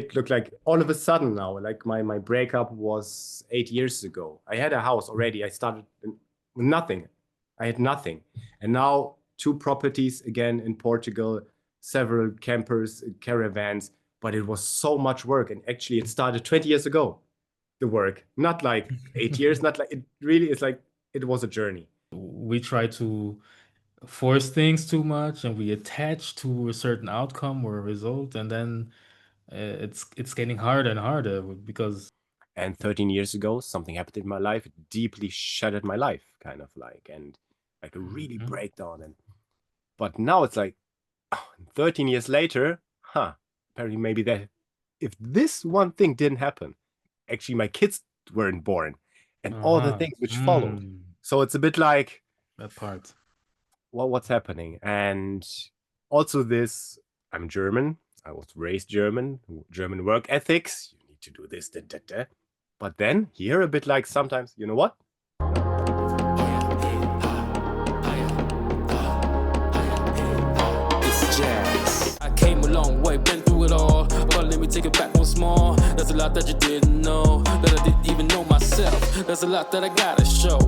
it looked like all of a sudden now, like my breakup was 8 years ago. I had a house already. I started with nothing. I had nothing. And now 2 properties again in Portugal, several campers, caravans, but it was so much work. And actually it started 20 years ago, the work, not like 8 years, not like it really is like it was a journey. We try to force things too much and we attach to a certain outcome or a result, and then it's getting harder and harder because And 13 years ago, something happened in my life, it deeply shattered my life, kind of like, and like a really Mhm. breakdown. And but now it's like, 13 years later, apparently maybe that if this one thing didn't happen, actually my kids weren't born and all the Uh-huh. things which followed. So it's a bit like, That part. well, what's happening? And also this, I'm German. I was raised German work ethics. You need to do this, that. But then here a bit like sometimes, you know what? It's jazz. I came a long way, been through it all. But let me take it back once more. There's a lot that you didn't know, that I didn't even know myself. There's a lot that I gotta show,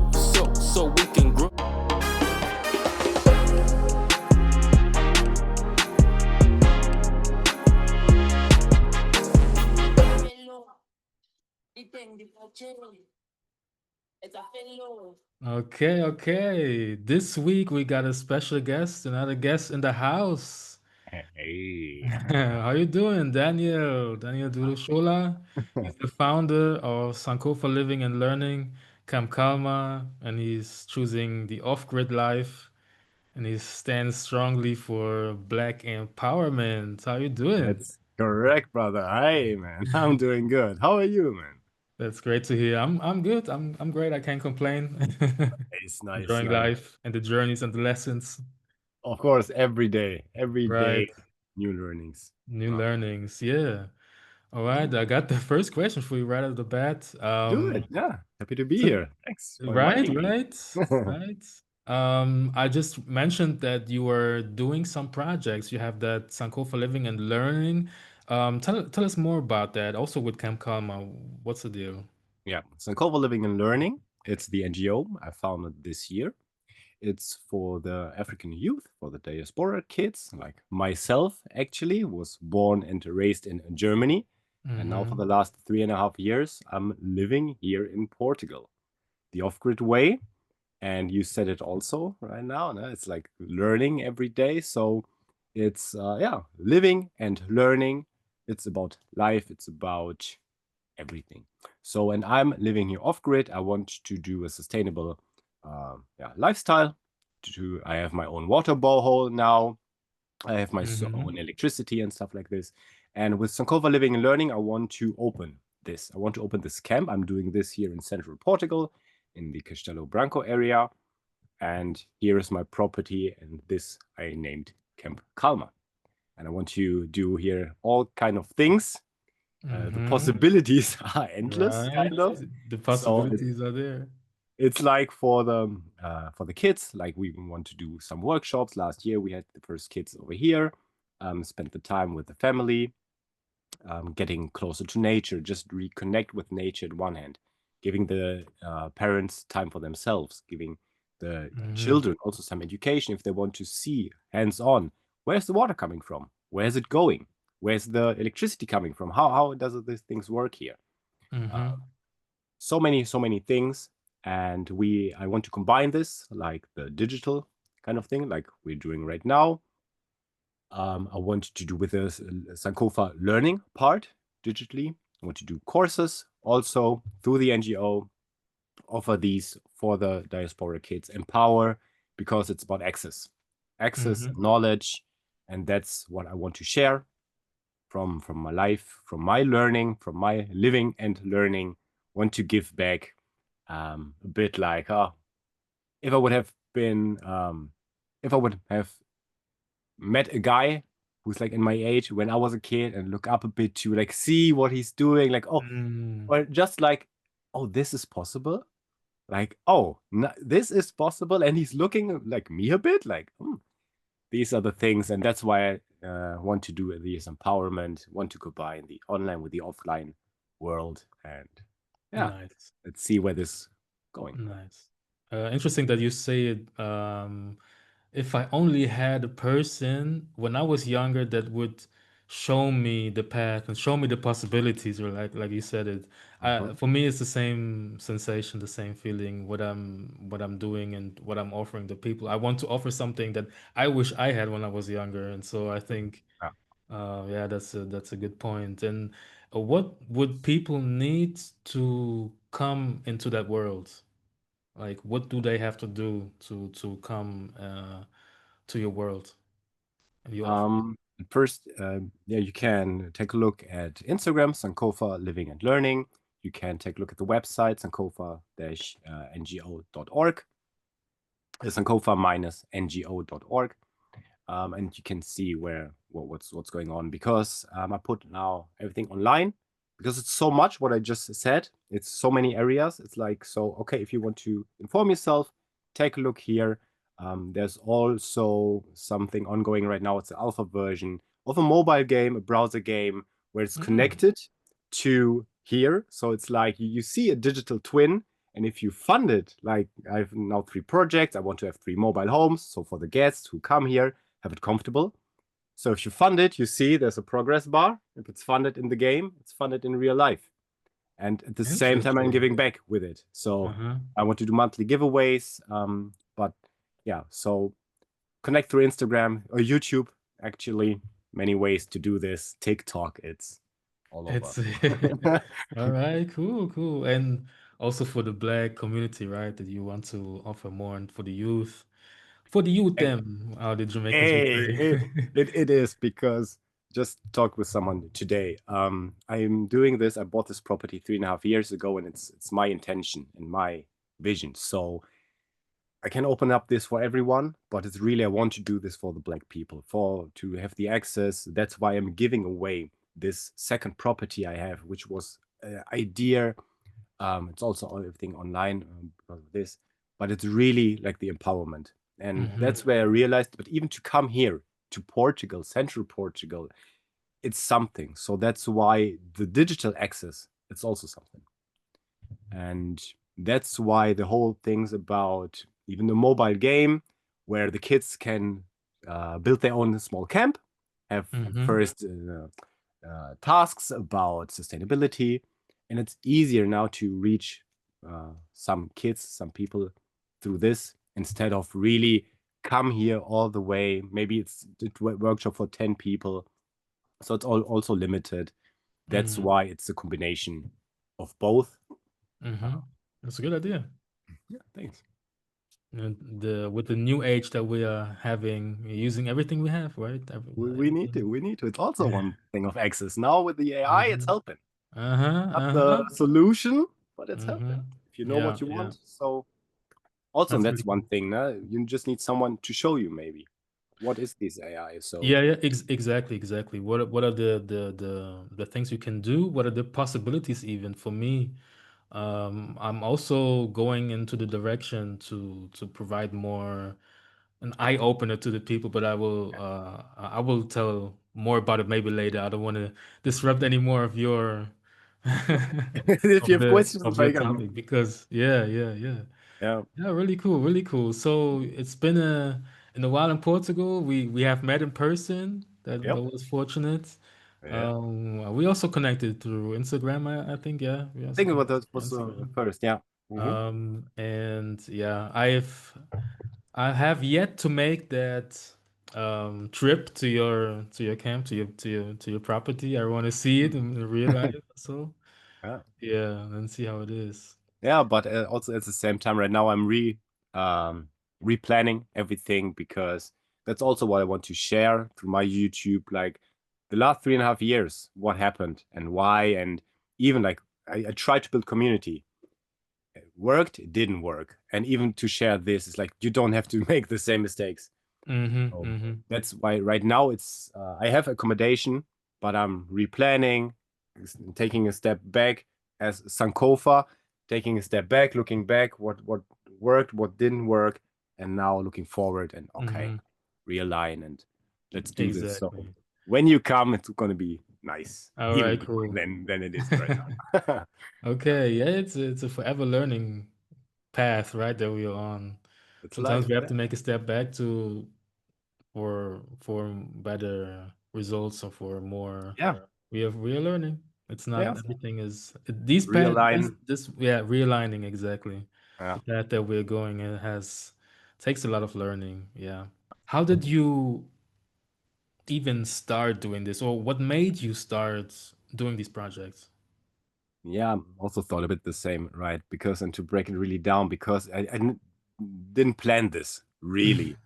so we can grow. Okay. This week we got a special guest, another guest in the house. Hey. How you doing, Daniel? Daniel Duroshola. He's the founder of Sankofa Living and Learning, Calma, and he's choosing the off-grid life, and he stands strongly for Black empowerment. How you doing? That's correct, brother. Hey, man. I'm doing good. How are you, man? That's great to hear. I'm good. I'm great. I can't complain. Nice. Enjoying life and the journeys and the lessons. Of course, every day, Right. new learnings. New learnings. Yeah. All right. I got the first question for you right out of the bat. Do it. Yeah. Happy to be So here. Thanks for right, inviting me. right, right. I just mentioned that you were doing some projects. You have that Sankofa Living and Learning. Tell us more about that. Also with Camp Calma, what's the deal? Yeah. Sankofa Living and Learning. It's the NGO I founded this year. It's for the African youth, for the Diaspora kids, like myself, actually, was born and raised in Germany. And now for Mm-hmm. the last 3.5 years, I'm living here in Portugal, the off-grid way. And you said it also right now, no? It's like learning every day. So it's, living and learning. It's about life. It's about everything. So, and I'm living here off-grid. I want to do a sustainable lifestyle. I have my own water borehole now. I have my Mm-hmm. own electricity and stuff like this. And with Sankofa Living and Learning, I want to open this. I want to open this camp. I'm doing this here in central Portugal, in the Castelo Branco area. And here is my property, and this I named Camp Calma. And I want to do here all kind of things. The Mm-hmm. possibilities are endless, Right. kind of. The So possibilities are there. it's like for the kids, like we want to do some workshops. Last year we had the first kids over here, spent the time with the family, getting closer to nature, just reconnect with nature at one hand, giving the parents time for themselves, giving the Mm-hmm. children also some education if they want to see hands-on. Where's the water coming from? Where's it going? Where's the electricity coming from? How does these things work here? Mm-hmm. So many things, and I want to combine this like the digital kind of thing like we're doing right now. I want to do with the Sankofa learning part digitally. I want to do courses also through the NGO, offer these for the diaspora kids, empower, because it's about access Mm-hmm. knowledge, and that's what I want to share from my life, from my learning, from my living and learning. Want to give back, a bit like, if I would have been, if I would have met a guy who's like in my age when I was a kid and look up a bit to like see what he's doing, like, Mm. or just like, oh, this is possible. Like, oh, this is possible. And he's looking like me a bit like, these are the things, and that's why I want to do this empowerment, want to combine the online with the offline world, and yeah, Nice. let's see where this going. Nice. Interesting that you say it. If I only had a person when I was younger that would show me the path and show me the possibilities, or like you said it, Mhm. for me it's the same sensation, the same feeling. What I'm doing and what I'm offering the people. I want to offer something that I wish I had when I was younger, and so I think, Yeah. yeah, that's a good point. And what would people need to come into that world? Like, what do they have to do to come to your world and you offer? First, yeah, you can take a look at Instagram, Sankofa Living and Learning. You can take a look at the website, sankofa-ngo.org, sankofa-ngo.org. And you can see what's going on, because I put now everything online, because it's so much what I just said. It's so many areas. It's like, so okay, if you want to inform yourself, take a look here. There's also something ongoing right now. It's the alpha version of a mobile game, a browser game, where it's Mm, connected to here. So it's like you see a digital twin, and if you fund it, like I have now 3 projects, I want to have 3 mobile homes. So for the guests who come here, have it comfortable. So if you fund it, you see there's a progress bar. If it's funded in the game, it's funded in real life. And at the same time, I'm interesting. giving back with it. So Uh-huh. I want to do monthly giveaways. But yeah, so connect through Instagram or YouTube. Actually, many ways to do this. TikTok, it's all over. It's all right, cool, cool. And also for the Black community, right? That you want to offer more and for the youth. For the youth, them, how the Jamaicans would Hey, say. it is, because just talked with someone today. I'm doing this. I bought this property 3.5 years ago, and it's my intention and my vision. So I can open up this for everyone, but it's really, I want to do this for the Black people, for to have the access. That's why I'm giving away this second property I have, which was an idea. It's also everything online because of this, but it's really like the empowerment. And Hmm. that's where I realized, but even to come here to Portugal, central Portugal, it's something. So that's why the digital access, it's also something. And that's why the whole thing's about even the mobile game, where the kids can build their own small camp, have Hmm. first tasks about sustainability, and it's easier now to reach some kids, some people through this, instead of really come here all the way. Maybe it's a workshop for 10 people, so it's also limited. That's Hmm. why it's a combination of both. Hmm. That's a good idea. Yeah, thanks. And the with the new age that we are having, we're using everything we have, right? We need to. Everything. We need to. It's also one thing of access. Now with the AI, it's Hmm. helping. Uh-huh. Not the Uh-huh. solution, but it's helping. Hmm. If you know Yeah, what you yeah. want. So also, and That's that's really one cool. thing. You just need someone to show you maybe what is this AI. So Yeah, yeah, exactly, exactly. What are the things you can do? What are the possibilities even for me? I'm also going into the direction to provide more an eye opener to the people, but I will tell more about it maybe later. I don't want to disrupt any more of your if you have questions, of your like topic because yeah, yeah, yeah. yeah, Yeah, really cool, really cool. So it's been a while in Portugal. We have met in person. That yep, was fortunate. yeah. We also connected through Instagram. I think, yeah, we I also think about connected that through was Instagram. first. Yeah. And yeah, I have yet to make that trip to your camp to your property. I want to see it in real life. So Yeah. yeah, and see how it is. Yeah, but also at the same time, right now I'm replanning everything, because that's also what I want to share through my YouTube. Like the last 3.5 years, what happened and why, and even like I tried to build community. It worked, it didn't work, and even to share this is like you don't have to make the same mistakes. Mm-hmm. So Mm-hmm. that's why right now it's I have accommodation, but I'm replanning, taking a step back as Sankofa, taking a step back, looking back, what worked, what didn't work, and now looking forward. And okay, Mm-hmm. realign, and let's do this. So Exactly. when you come, it's going to be nice, All even right, more cool. than it is right now. Okay, yeah, it's a forever learning path, right, that we are on. It's Sometimes life. we have to make a step back to for better results or for more. Yeah, We are learning. It's not yeah. everything is these path Realign. this yeah, realigning exactly. Yeah. The path that we're going, it has takes a lot of learning. Yeah. How did you even start doing this, or what made you start doing these projects? Yeah, also thought a bit the same, right? Because, and to break it really down, because I didn't plan this really.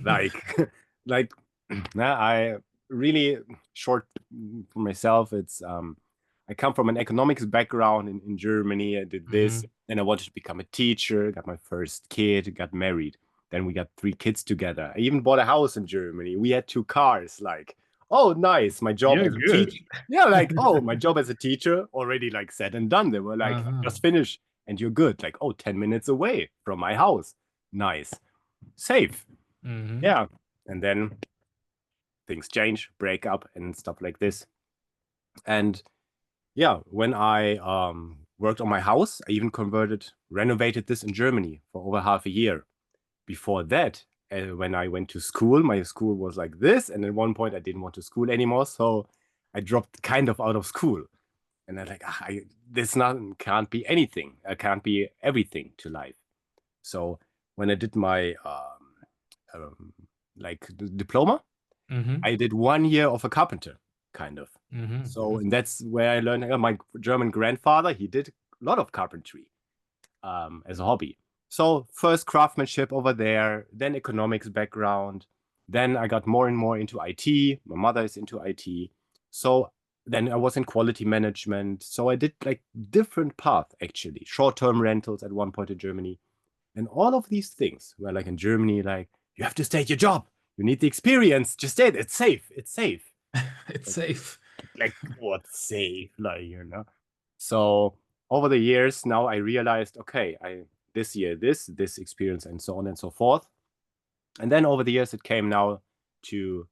Like, like, nah, I really short for myself. It's I come from an economics background in Germany. I did this, Mhm. and I wanted to become a teacher. Got my first kid, got married. Then we got 3 kids together. I even bought a house in Germany. We had 2 cars. Like, oh, nice. My job You're as a good. teacher. Yeah, like, oh, my job as a teacher already like said and done. They were like, Uh-huh. just finish and you're good. Like, oh, 10 minutes away from my house. Nice. Safe. Mhm. Yeah. And then things change, break up and stuff like this. And yeah, when I worked on my house, I even renovated this in Germany for over half a year. Before that, when I went to school, my school was like this. And at one point, I didn't want to school anymore. So I dropped kind of out of school. And I'm like, this not can't be anything. I can't be everything to life. So when I did my um, like diploma, Mhm. I did 1 year of a carpenter, kind of. Mhm. So, and that's where I learned. My German grandfather, he did a lot of carpentry as a hobby. So first craftsmanship over there, then economics background. Then I got more and more into IT. My mother is into IT. So then I was in quality management. So I did like different paths actually, short-term rentals at one point in Germany. And all of these things were like in Germany, like you have to stay at your job. You need the experience. Just stay there. It's safe. It's safe. It's Like, safe. like what's safe? Like. So over the years, now I realized, okay, this year this experience and so on and so forth. And then over the years, it came now to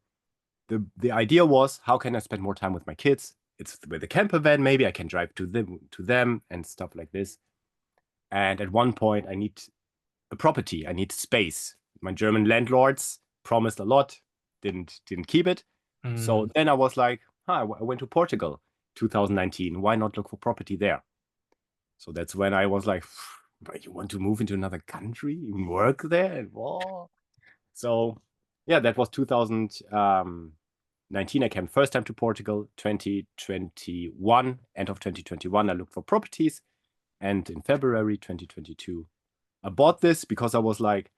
the idea was, how can I spend more time with my kids? It's with a camper van, maybe I can drive to them and stuff like this. And at one point, I need a property. I need space. My German landlords promised a lot, didn't keep it. So Mm. then I was like, I went to Portugal 2019. Why not look for property there? So that's when I was like, but you want to move into another country, even work there? And whoa. So yeah, that was 2019. I came first time to Portugal. 2021, end of 2021, I looked for properties. And in February 2022, I bought this because I was like,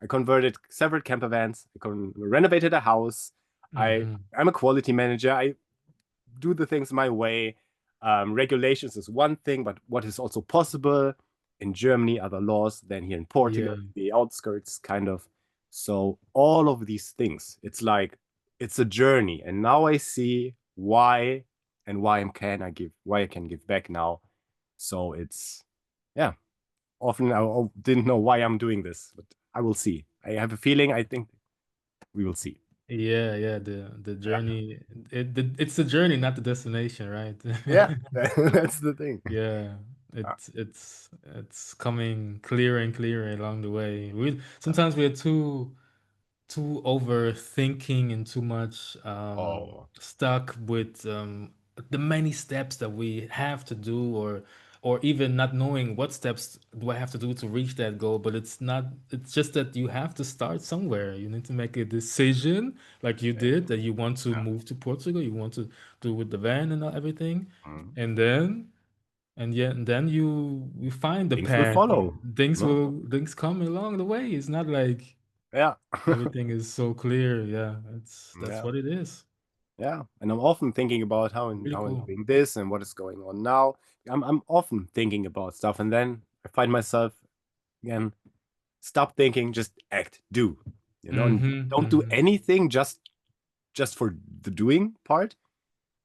I converted several camper vans. I renovated a house. Mhm. I'm a quality manager. I do the things my way. Regulations is one thing, but what is also possible in Germany, other laws than here in Portugal, Yeah. the outskirts kind of. So all of these things, it's like it's a journey, and now I see why and why I can give back now. So it's yeah. Often I didn't know why I'm doing this, but I will see. I have a feeling. I think we will see. Yeah, yeah, the Yeah, journey, it's the journey, not the destination, right? yeah, that's the thing. Yeah, Yeah. it's coming clearer and clearer along the way. We sometimes we're too overthinking and too much Oh, stuck with the many steps that we have to do, or even not knowing what steps do I have to do to reach that goal. But it's not, it's just that you have to start somewhere. You need to make a decision like you yeah. did, that you want to Yeah. move to Portugal, you want to do with the van and everything. Mm. And then you find the Things will path. follow. No? Things come along the way. It's not like Yeah. everything is so clear. Yeah, that's Yeah. what it is. Yeah. And I'm often thinking about Really how I'm cool. doing this and what is going on now. I'm often thinking about stuff, and then I find myself again, stop thinking, just act, do. And Mm-hmm. don't do Mm-hmm. anything just for the doing part,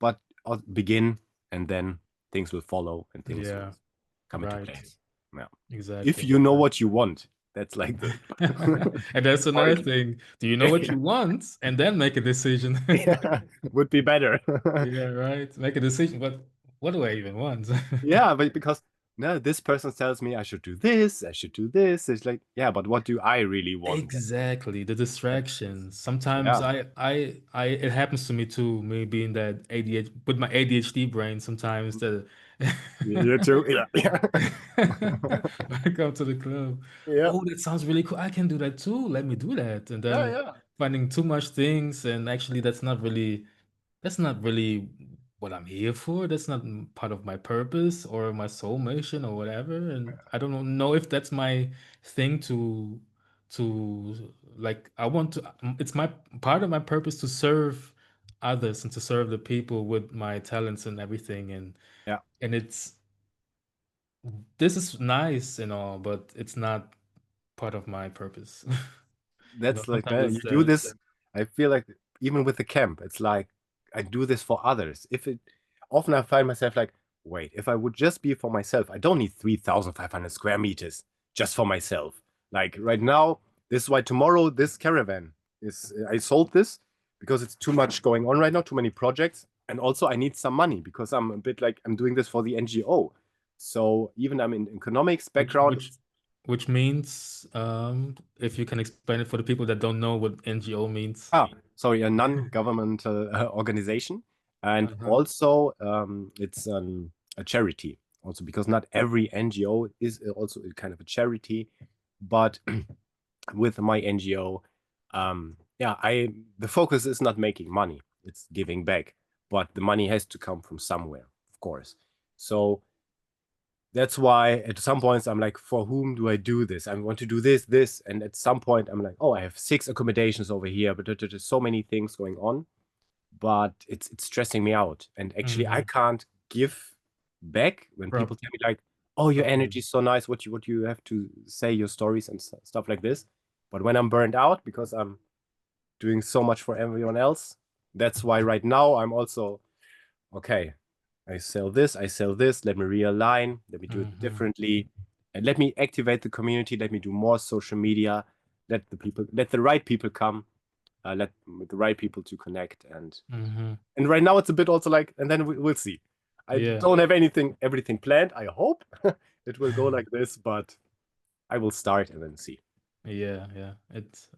but begin, and then things will follow and things will Yeah. come into Right. place. Yeah. If Exactly. you know what you Exactly. want. That's like the And that's another part. thing. Do you know what you want? And then make a decision. Yeah, would be better. Yeah, right. Make a decision. But what do I even want? Yeah, but because no, this person tells me I should do this, I should do this. It's like, yeah, but what do I really want? Exactly, the distractions. Sometimes Yeah, it happens to me too, me being that ADHD with my ADHD brain sometimes that you too. Yeah, yeah, when I come to the club, yeah, oh, that sounds really cool. I can do that too. Let me do that. And yeah, then yeah. finding too much things, and actually that's not really what I'm here for. That's not part of my purpose or my soul mission or whatever. And I don't know if that's my thing to like I want to it's my part of my purpose to serve others and to serve the people with my talents and everything. Yeah. And it's this is nice and all, but it's not part of my purpose. That's like Sometimes that. You it's do the this. I feel like even with the camp, it's like I do this for others. If it often I find myself like, wait, if I would just be for myself, I don't need 3,500 square meters just for myself. Like right now, this is why tomorrow this caravan is. I sold this because it's too much going on right now, too many projects, and also I need some money because I'm a bit like I'm doing this for the NGO. So even I'm in economics which background, which which means if you can explain it for the people that don't know what NGO means. sorry, a non-governmental organization, and Uh-huh. also it's a charity. Also, because not every NGO is also kind of a charity, but with my NGO, yeah, the focus is not making money; it's giving back. But the money has to come from somewhere, of course. So that's why at some points I'm like, for whom do I do this? I want to do this. And at some point I'm like, oh, I have 6 accommodations over here, but there's so many things going on, but it's stressing me out. And actually I Mhm. can't give back when people Prob tell me like, oh, your Probably. energy is so nice, what you have to say, your stories and stuff like this. But when I'm burned out because I'm doing so much for everyone else, that's why right now I'm also okay, I sell this, let me realign, let me do it Mhm. differently, and let me activate the community, let me do more social media, let the right people come, let the right people to connect, Mhm. and right now it's a bit also like, and then we'll see. I Yeah. don't have everything planned. I hope it will go like this, but I will start and then see. Yeah, yeah. It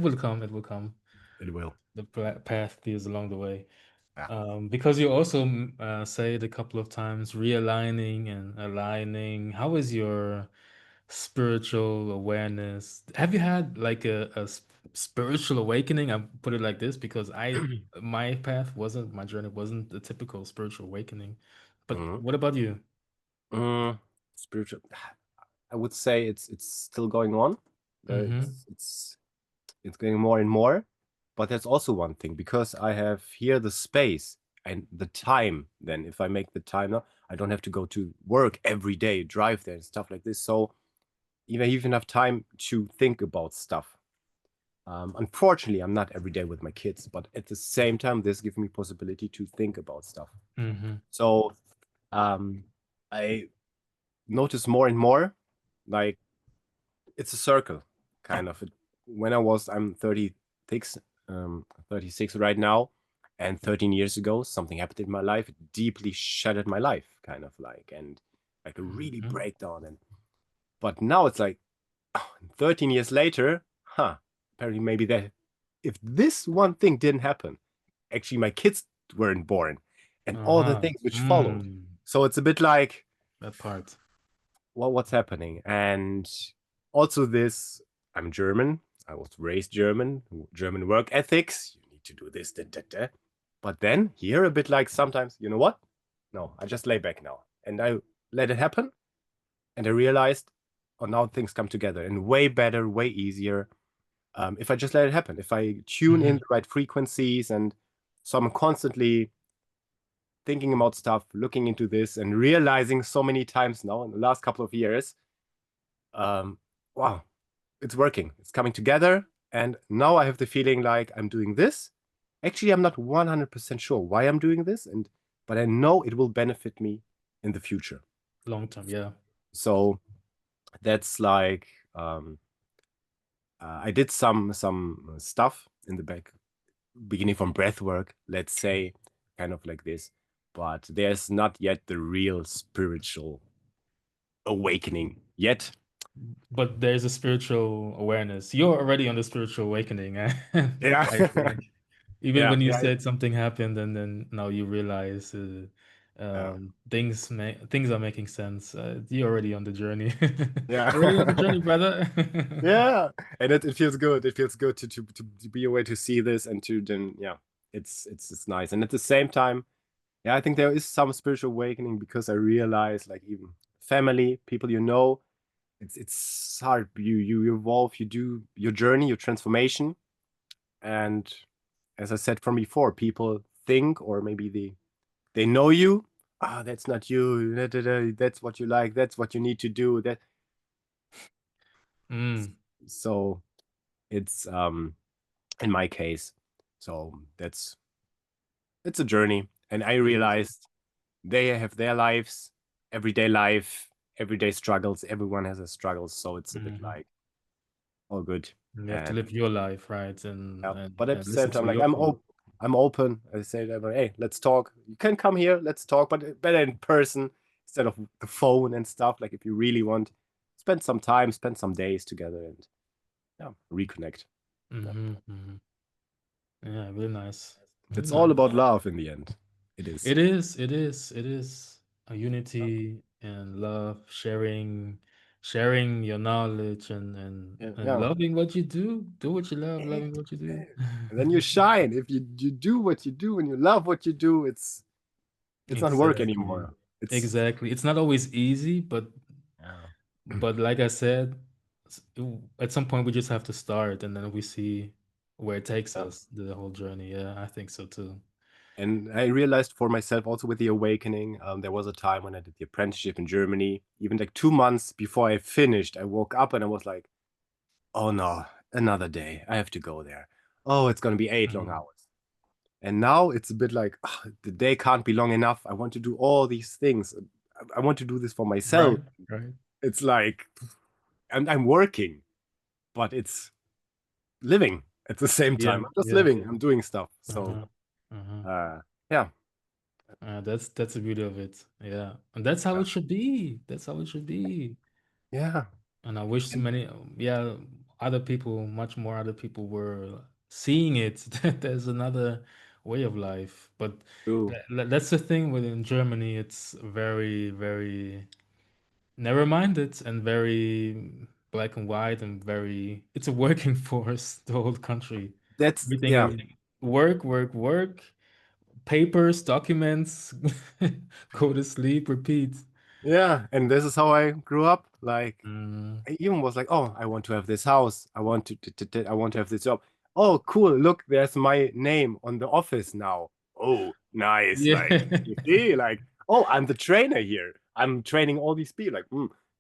will come. It will come. It will. The path is along the way. Yeah. Because you also say it a couple of times, realigning and aligning. How is your spiritual awareness? Have you had like a spiritual awakening? I put it like this because my journey wasn't a typical spiritual awakening. But Mhm. what about you? Spiritual. I would say it's still going on. Mm-hmm. It's getting more and more. But there's also one thing, because I have here the space and the time, then if I make the time now, I don't have to go to work every day, drive there and stuff like this. So even have time to think about stuff. Unfortunately, I'm not every day with my kids, but at the same time, this gives me possibility to think about stuff. Mm-hmm. So I notice more and more, like it's a circle, kind of. When I'm 36, 36 right now, and 13 years ago, something happened in my life. It deeply shattered my life, kind of like, and like a really Mm-hmm. breakdown. And but now it's like, 13 years later, apparently maybe that if this one thing didn't happen, actually my kids weren't born, and all the Uh-huh. things which followed. So it's a bit like, That part. well, what's happening? And also this, I'm German. I was raised German, German work ethics. You need to do this, that, that, that. But then here a bit like sometimes, you know what? No, I just lay back now. And I let it happen. And I realized, oh, now things come together and way better, way easier. If I just let it happen, if I tune in Mm-hmm. the right frequencies. And so I'm constantly thinking about stuff, looking into this, and realizing so many times now in the last couple of years, wow, it's working. It's coming together. And now I have the feeling like I'm doing this. Actually, I'm not 100% sure why I'm doing this, but I know it will benefit me in the future. Long term, yeah. So that's like Um, I did some stuff in the back, beginning from breath work, let's say, kind of like this. But there's not yet the real spiritual awakening yet. But there's a spiritual awareness. You're already on the spiritual awakening, Yeah, I think. Even yeah, when you yeah, said something happened and then now you realize yeah, things are making sense. You're already on the journey. yeah. You're already on the journey, brother. Yeah, and it feels good. It feels good to be a way to see this and to then, yeah, it's nice. And at the same time, yeah, I think there is some spiritual awakening because I realize, like, even family, people you know, it's hard. You evolve, you do your journey, your transformation, and as I said from before, people think, or maybe they know you. Ah, that's not you. That's what you like. That's what you need to do. That Mm, so it's in my case. So that's it's a journey, and I it is. realized they have their lives, everyday life, everyday struggles. Everyone has a struggle, so it's a bit Mhm. like all good. You have to And live your life, right? yeah, And but at the and same listen time, to like your call. I'm open. I say that, hey, let's talk. You can come here, let's talk, but better in person instead of the phone and stuff. Like if you really want, spend some time, spend some days together, and yeah, reconnect. Yeah. Hmm. Yeah, really nice. Really It's all nice. about love in the end. It is. It is, it is, it is a unity and love, sharing your knowledge Yeah, and yeah. loving what you do. Do what you love, Eh, loving what you do. and then you shine. If you do what you do and you love what you do, it's not work Exactly. anymore. It's Exactly. It's not always easy, yeah. but like I said, at some point we just have to start and then we see where it takes Yeah. us, the whole journey. Yeah, I think so too. And I realized for myself also with the awakening, there was a time when I did the apprenticeship in Germany. Even like 2 months before I finished, I woke up and I was like, "Oh no, another day. I have to go there. Oh, it's gonna be 8 long Mm. hours." And now it's a bit like, "Ah, the day can't be long enough. I want to do all these things. I want to do this for myself." Right, right. It's like I'm working, but it's living at the same Yeah, time. I'm just yeah. living. I'm doing stuff. So Uh-huh. Uh-huh. yeah, That's the beauty of it. Yeah. And that's how yeah, it should be. That's how it should be. yeah. And I wish so And many, yeah, other people, much more other people were seeing it. That there's another way of life. But true. that's the thing within Germany. It's very, very narrow-minded and very black and white and very, it's a working force, the whole country. That's Everything yeah, is work, work, work, papers, documents, go to sleep, repeat. yeah. And this is how I grew up. Like Mm. I even was like, oh, I want to have this house. I want I want to have this job. Oh, cool. Look, there's my name on the office now. Oh, nice. Yeah. Like, you see, like, oh, I'm the trainer here. I'm training all these people. Like,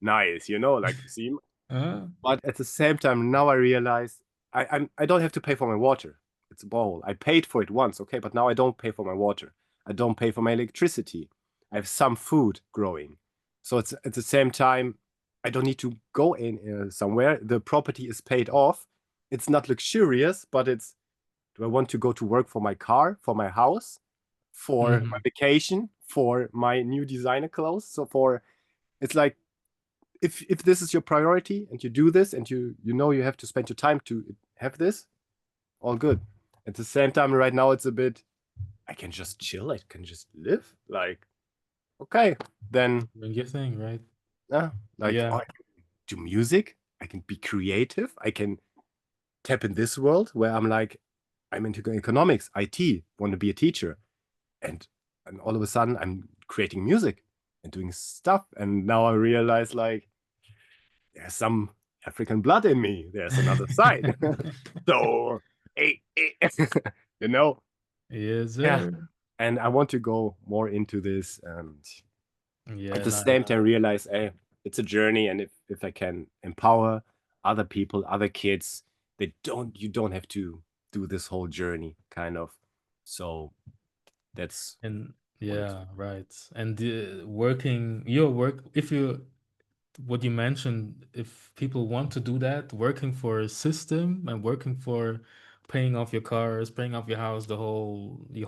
nice, like, see. Uh-huh. But at the same time, now I realize I don't have to pay for my water. It's a borehole. I paid for it once, okay, but now I don't pay for my water. I don't pay for my electricity. I have some food growing, so it's at the same time I don't need to go in somewhere. The property is paid off. It's not luxurious, but it's. Do I want to go to work for my car, for my house, for my Mhm. vacation, for my new designer clothes? So for it's like if this is your priority and you do this and you know you have to spend your time to have this, all good. At the same time, right now it's a bit. I can just chill. I can just live. Like okay, then Doing your thing, right? yeah, like Yeah. oh, I can do music. I can be creative. I can tap in this world where I'm like I'm into economics, IT, want to be a teacher, and and all of a sudden I'm creating music and doing stuff. And now I realize like there's some African blood in me. There's another side. So, you know, Yes, yeah. sir. And I want to go more into this and at Yeah, the nice. same time realize, hey, it's a journey. And if I can empower other people, other kids, you don't have to do this whole journey kind of. So that's And what it's. yeah, right. And working your work, if you what you mentioned, if people want to do that, working for a system and working for paying off your cars, paying off your house, your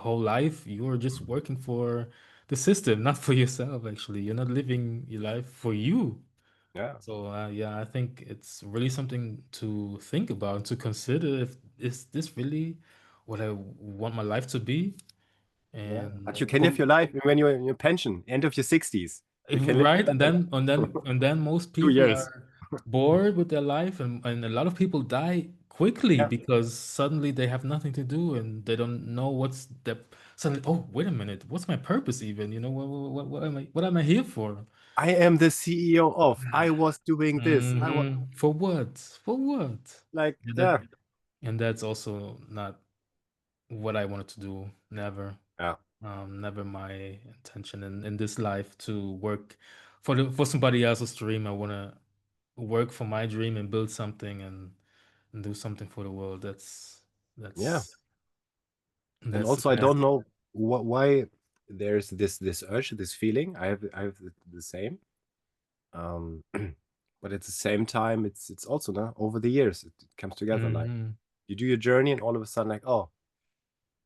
whole life, you're just working for the system, not for yourself, actually. You're not living your life for you. Yeah. So yeah, I think it's really something to think about, to consider if is this really what I want my life to be? Yeah. And But you can live your life when you're in your pension, end of your 60s. You can live right, your life. and then most 2 years. people are bored with their life, and a lot of people die quickly Yeah. because suddenly they have nothing to do and they don't know what's the suddenly, oh, wait a minute, what's my purpose even? You know, what am I here for? I am the CEO of. I was doing this. I was For what? For what? like, Yeah, yeah. and that's also not what I wanted to do. Never. Yeah. Never my intention in this life to work for somebody else's dream. I wanna work for my dream and build something and do something for the world. Yeah. That's And that's the also I best. don't know why there's this urge, this feeling. I have the same. Um but at the same time it's also no, over the years it comes together. Like Hmm. you do your journey and all of a sudden like, oh,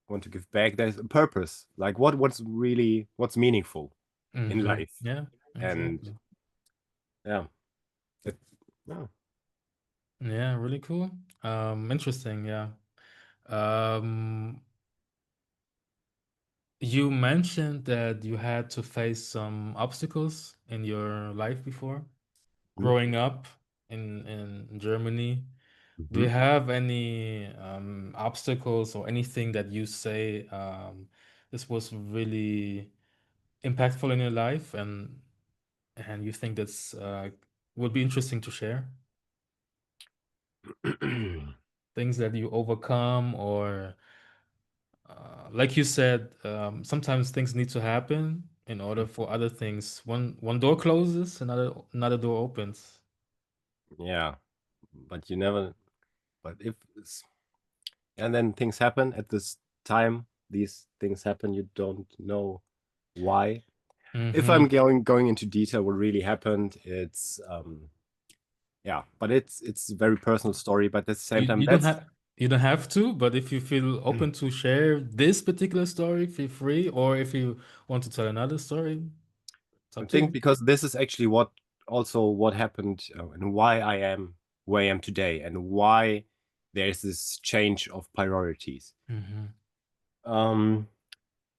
I want to give back. There's a purpose. Like what's meaningful in Hmm. life. Yeah, And exactly. yeah. It, yeah. Yeah, really cool. Interesting. Yeah. Um, you mentioned that you had to face some obstacles in your life before growing up in Germany. Do Mm-hmm. you have any obstacles or anything that you say this was really impactful in your life and you think that's would be interesting to share? Things that you overcome or like you said, sometimes things need to happen in order for other things. One door closes, another door opens. Yeah. But you never but if it's, and then things happen at this time, these things happen, you don't know why. If Mm-hmm. I'm going into detail what really happened, it's yeah, but it's a very personal story, but at the same time that's You don't have to, but if you feel open to share this particular story, feel free. Or if you want to tell another story, it's I up to think you. because this is actually what happened and why I am where I am today and why there's this change of priorities. Mm-hmm. Um,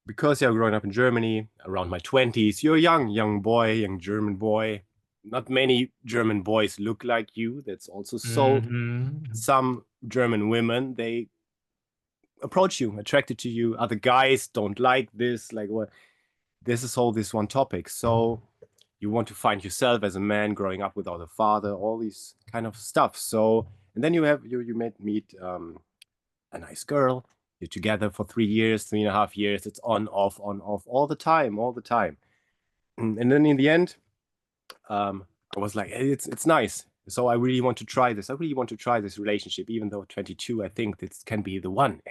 because you're growing up in Germany around my 20s, you're a young boy, young German boy. Not many German boys look like you. That's also so. Mm-hmm. Some German women, they approach you, attracted to you. Other guys don't like this. Like what? This is all this one topic. So you want to find yourself as a man growing up without a father, all these kind of stuff. So and then you meet a nice girl. You're together for 3 years, 3.5 years. It's on off, all the time, all the time. And then in the end, I was like, hey, it's nice. So I really want to try this. I really want to try this relationship, even though 22, I think this can be the one.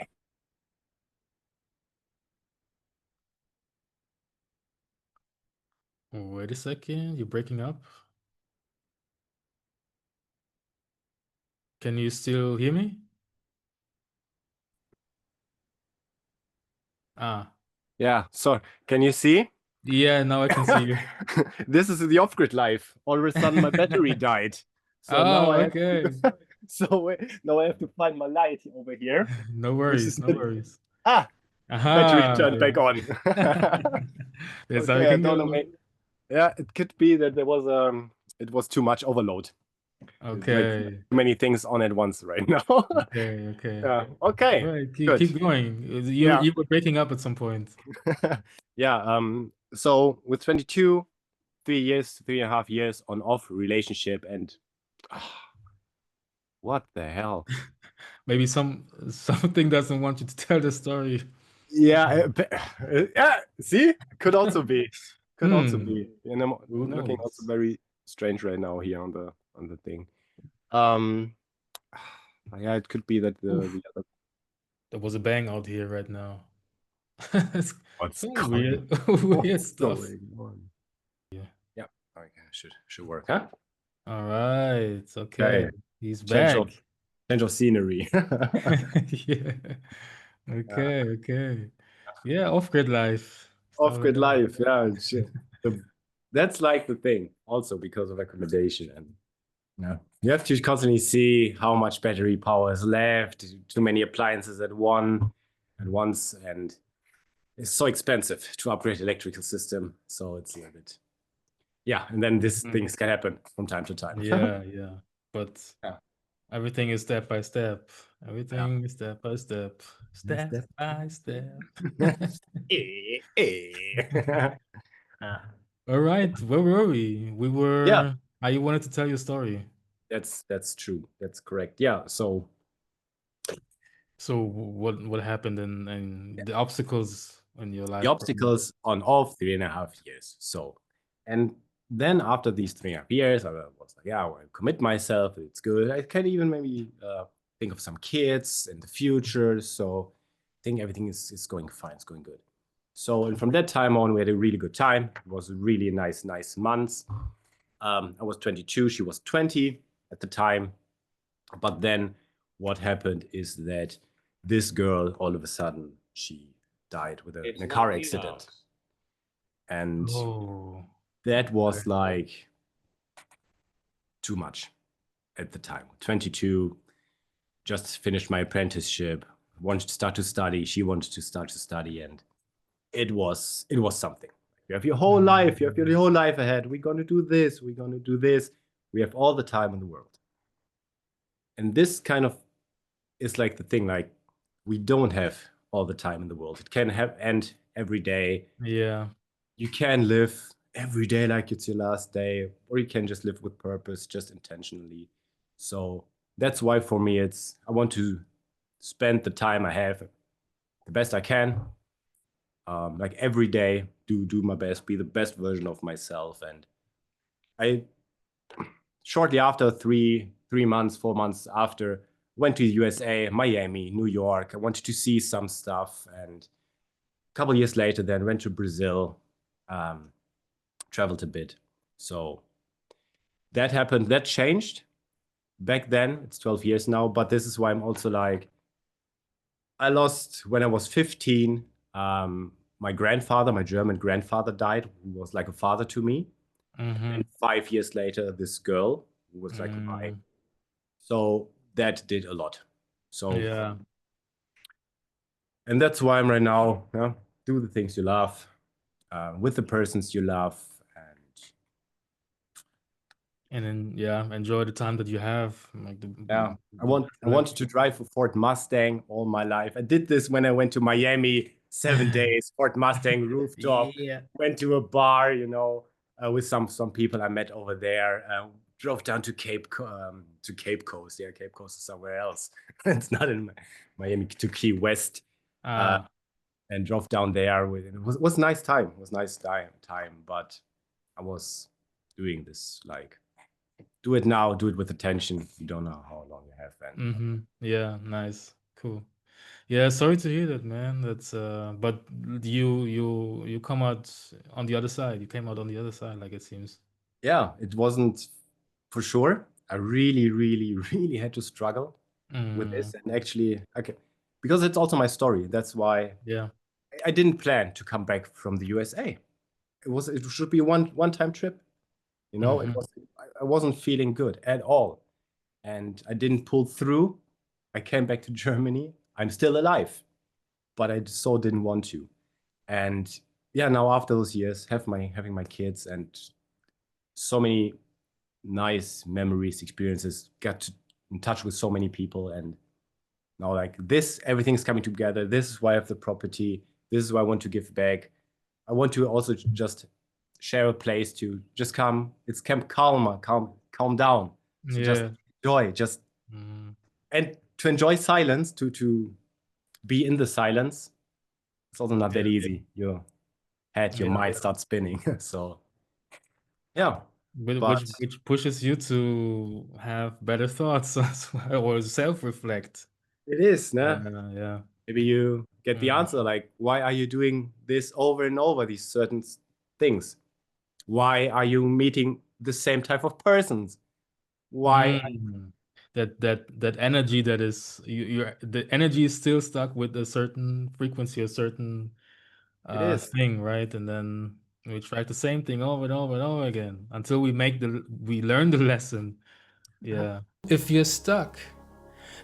Wait a second, you're breaking up. Can you still hear me? Ah, Yeah. So can you see? yeah, now I can see you. This is the off-grid life. All of a sudden, my battery died. So now Oh, I have okay. so now I have to find my light over here, No which worries, is no worries. ah battery Aha. turned back on. That's how you Okay, I can don't know. go. Yeah, it could be that it was too much overload. It's like too Okay. many things on at once right now. Okay, okay. Yeah. All Okay. right, Good. keep going. Yeah. You were breaking up at some point. Yeah. So with 22, 3 years, 3.5 years on off relationship, and what the hell? Maybe something doesn't want you to tell the story. Yeah. Yeah. See, could also be. Could also Hmm. be. And I'm Who looking also knows? very strange right now here on the thing. Um. Yeah, it could be that the Oof. other. There was a bang out here right now. It's What's some going? weird weird What's stuff. going on? Yeah. Yeah. Okay. Should work, huh? All right. Okay. Okay. He's Change back. of change of scenery. Yeah. Okay. Okay. Yeah. Off-grid life. Off-grid So, life, yeah. The, that's like the thing, also because of accommodation. And yeah, you have to constantly see how much battery power is left, too many appliances at once, and it's so expensive to upgrade electrical system. So it's a little bit, yeah. And then these things can happen from time to time. yeah. Yeah. But Yeah. everything is step by step. Yeah. Everything is step by step. Step Step. by step. Yeah. All right. Where were we? We Yeah, were. You wanted to tell your story. that's true. That's correct. Yeah. So So what happened and the obstacles in your the life growing up? obstacles on all 3.5 years. So, and then after these 3.5 years, I was like, yeah, I will commit myself. It's good. I can even maybe think of some kids in the future. So I think everything is going fine. It's going good. So, and from that time on, we had a really good time. It was really nice months. I was 22. She was 20 at the time. But then what happened is that this girl, all of a sudden, she died in a car accident. And Oh, that was like too much at the time. 22, just finished my apprenticeship, wanted to start to study. She wanted to start to study, and it was something. You have your whole life, you have your whole life ahead. We're gonna do this, we're gonna do this. We have all the time in the world. And this kind of is like the thing, like we don't have all the time in the world. It can have end every day. yeah. You can live every day like it's your last day, or you can just live with purpose, just intentionally. So that's why for me I want to spend the time I have the best I can. Like every day, do my best, be the best version of myself. And I shortly after 3 months, 4 months after, went to the USA, Miami, New York. I wanted to see some stuff, and a couple years later, then went to Brazil, traveled a bit. So that happened. That changed back then. It's 12 years now, but this is why I'm also like, I lost when I was 15. My grandfather, my German grandfather, died, who was like a father to me. And 5 years later, this girl who was like my. So that did a lot. So Yeah. and that's why I'm right now. Yeah, do the things you love, with the persons you love, And then yeah, enjoy the time that you have. Like yeah, I wanted to drive a Ford Mustang all my life. I did this when I went to Miami, 7 days, Ford Mustang rooftop, Yeah. went to a bar, with some people I met over there. Drove down to Cape Coast. Yeah, Cape Coast is somewhere else. It's not in Miami, to Key West. And drove down there it was a nice time. It was a nice time, but I was doing this like, do it now, do it with attention. You don't know how long you have. And Yeah, nice. Cool. Yeah, sorry to hear that, man. That's but you come out on the other side. You came out on the other side, like it seems. yeah, it wasn't for sure. I really, really, really had to struggle with this. And actually, okay, because it's also my story. That's why Yeah. I didn't plan to come back from the USA. It should be a one-time trip. I wasn't feeling good at all. And I didn't pull through. I came back to Germany. I'm still alive, but I so didn't want to. And yeah, now after those years, having my kids and so many nice memories, experiences, got in touch with so many people, and now like this, everything's coming together. This is why I have the property. This is why I want to give back. I want to also just share a place to just come. It's Camp Calma, calm down. So just Yeah. enjoy, just and to enjoy silence, to be in the silence. It's also not that Yeah. easy. Your Yeah. mind starts spinning. So yeah, Which but which pushes you to have better thoughts as well, or self-reflect. it is, nah. Yeah. Maybe you get the answer, like, why are you doing this over and over, these certain things? Why are you meeting the same type of persons? why. That energy that is the energy is still stuck with a certain frequency, a certain It is. thing, right? And then we try the same thing over and over and over again until we learn the lesson. Yeah. If you're stuck,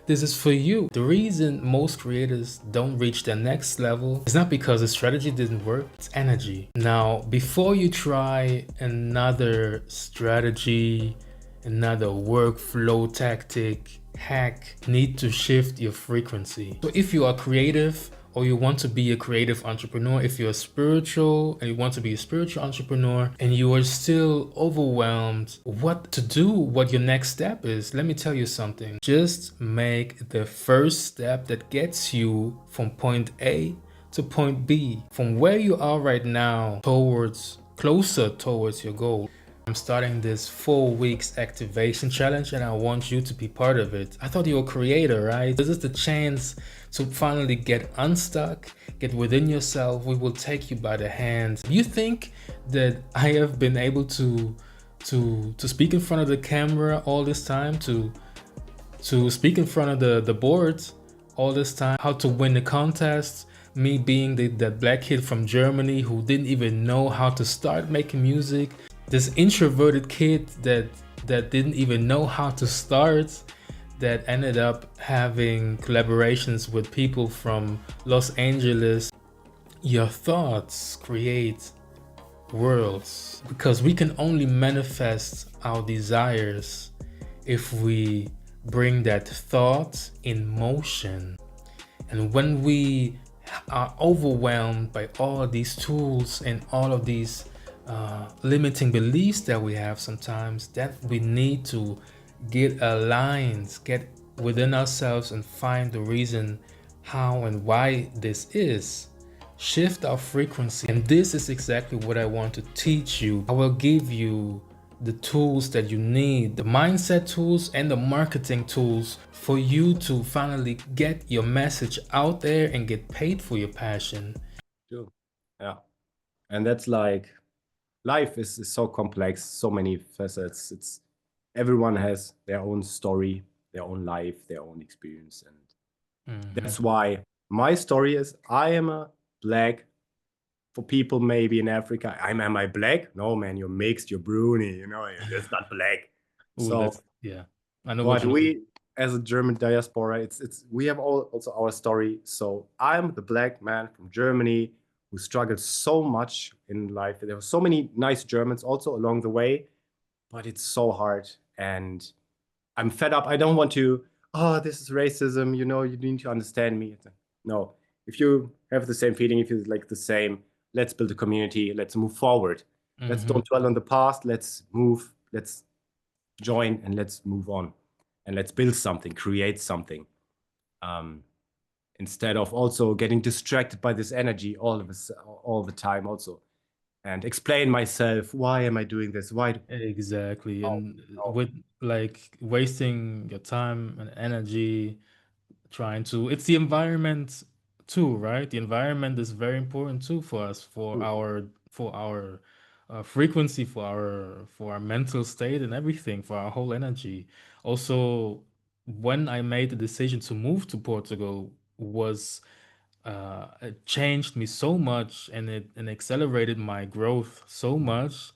this is for you. The reason most creators don't reach their next level is not because the strategy didn't work, it's energy. Now, before you try another strategy, another workflow tactic, hack, you need to shift your frequency. So if you are creative, or you want to be a creative entrepreneur, if you're spiritual and you want to be a spiritual entrepreneur and you are still overwhelmed what to do, what your next step is, let me tell you something. Just make the first step that gets you from point A to point B, from where you are right now closer towards your goal. I'm starting this 4 weeks activation challenge and I want you to be part of it. I thought you were a creator, right? This is the chance to finally get unstuck, get within yourself. We will take you by the hand. You think that I have been able to speak in front of the camera all this time, to speak in front of the board all this time, how to win the contest, me being that black kid from Germany who didn't even know how to start making music, this introverted kid that didn't even know how to start, that ended up having collaborations with people from Los Angeles. Your thoughts create worlds, because we can only manifest our desires if we bring that thought in motion. And when we are overwhelmed by all of these tools and all of these limiting beliefs that we have sometimes, that we need to get aligned, get within ourselves and find the reason how and why this is. Shift our frequency. And this is exactly what I want to teach you. I will give you the tools that you need, the mindset tools and the marketing tools, for you to finally get your message out there and get paid for your passion. True. Yeah. And that's like, life is so complex, so many facets. Everyone has their own story, their own life, their own experience. And that's why my story is, I am a black, for people maybe in Africa, am I black? No, man, you're mixed, you're Bruni, that's not black. Ooh, So yeah, I know what but you mean. we, as a German diaspora, we have also our story. So I'm the black man from Germany who struggled so much in life. There were so many nice Germans also along the way, but it's so hard. And I'm fed up. I don't want to, this is racism, you need to understand me. No, if you have the same feeling, if you like the same, let's build a community, let's move forward. Let's don't dwell on the past, let's move, let's join, and let's move on. And let's build something, create something. Instead of also getting distracted by this energy all the time also. And explain myself, why am I doing this? Why? Exactly. And with like wasting your time and energy trying to, it's the environment too, right? The environment is very important too for us, for our frequency, for our mental state and everything, for our whole energy. Also, when I made the decision to move to Portugal, was it changed me so much, and it accelerated my growth so much.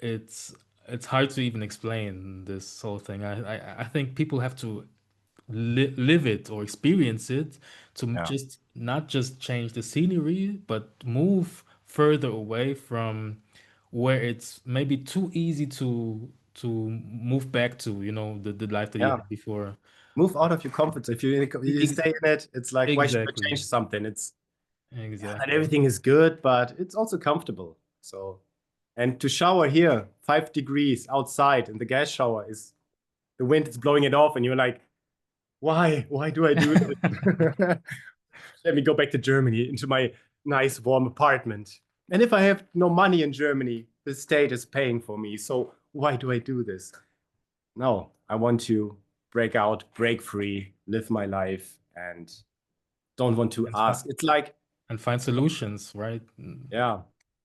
It's hard to even explain this whole thing. I think people have to live it or experience it to just not just change the scenery, but move further away from where it's maybe too easy to move back to, the life that you had before. Move out of your comfort zone. If you stay in it, it's like, why should I Exactly. change something? Exactly. And everything is good, but it's also comfortable. So, and to shower here, 5 degrees outside in the gas shower, is the wind is blowing it off, and you're like, why do I do this? Let me go back to Germany, into my nice warm apartment. And if I have no money in Germany, the state is paying for me. So why do I do this? No, I want to break out, break free, live my life, and don't want to ask. It's like, and find solutions, right? yeah.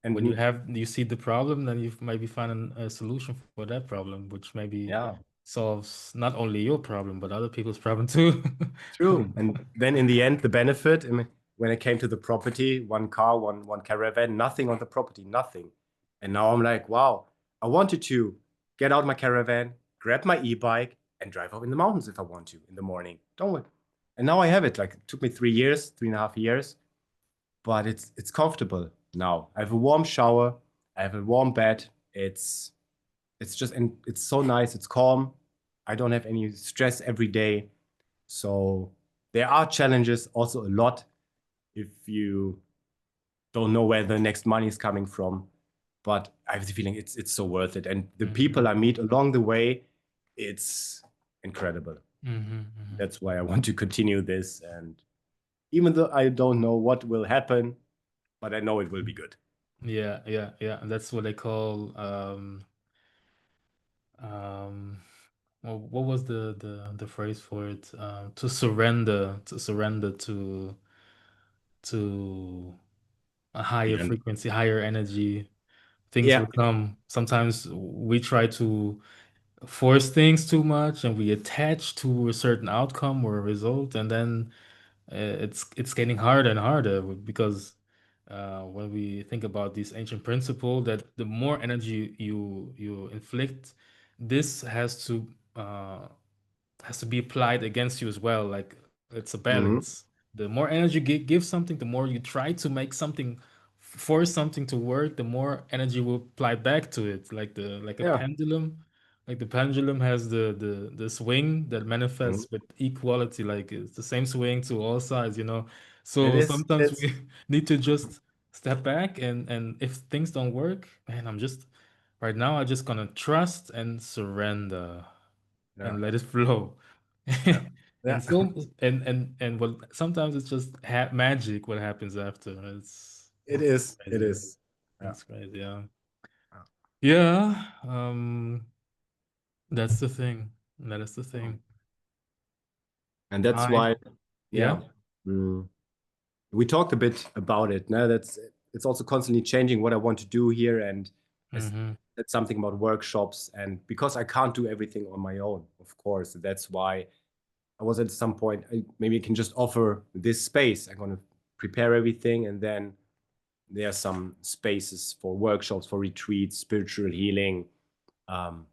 And when you see the problem, then you maybe find a solution for that problem, which maybe yeah, solves not only your problem but other people's problem too. true. And then in the end, the benefit, I mean, when it came to the property, one car, one caravan, nothing on the property, nothing. And now I'm like, wow, I wanted to get out my caravan, grab my e-bike, and drive up in the mountains if I want to in the morning. Don't worry. And now I have it. Like it took me 3 years, 3.5 years, but it's comfortable now. I have a warm shower, I have a warm bed. It's just, and it's so nice. It's calm. I don't have any stress every day. So there are challenges also a lot if you don't know where the next money is coming from. But I have the feeling it's so worth it. And the people I meet along the way, it's incredible. That's why I want to continue this. And even though I don't know what will happen, but I know it will be good. Yeah, yeah, yeah. And that's what they call um well, what was the phrase for it? To surrender to a higher Yeah. frequency, higher energy. Things Yeah. will come. Sometimes we try to force things too much and we attach to a certain outcome or a result, and then it's getting harder and harder because when we think about this ancient principle that the more energy you inflict, this has to be applied against you as well. Like it's a Mhm. balance. The more energy you give something, the more you try to make something, force something to work, the more energy will apply back to it. Like a Yeah. pendulum. Like the pendulum has the swing that Mhm. manifests with equality. Like it's the same swing to all sides, you know. It So is. sometimes It's we need to just step back, and if things don't work, man, I'm just right now. I'm just gonna trust and surrender yeah. and let it flow. Yeah. Yeah. And so and what sometimes it's just magic what happens after. It It's is. It crazy. is. Yeah. It's crazy, yeah. Yeah. Yeah, that's the thing. That is the Oh. thing. And that's I why, Yeah. yeah. Mm. We talked a bit about it. Now that's it's also constantly changing what I want to do here, and as Mm-hmm. that's something about workshops. And because I can't do everything on my own, of course, that's why I was at some point. Maybe I can just offer this space. I'm going to prepare everything, and then there are some spaces for workshops, for retreats, spiritual healing. Um,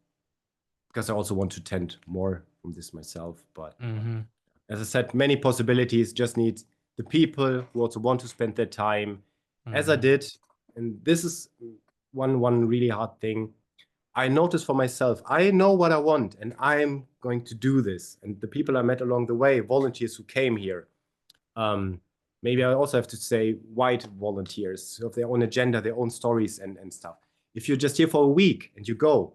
because I also want to tend more from this myself. But Mm-hmm. as I said, many possibilities. Just need the people who also want to spend their time, as I Mm-hmm. did. And this is one really hard thing. I noticed for myself. I know what I want, and I'm going to do this. And the people I met along the way, volunteers who came here. Maybe I also have to say white volunteers who have their own agenda, their own stories and stuff. If you're just here for a week and you go,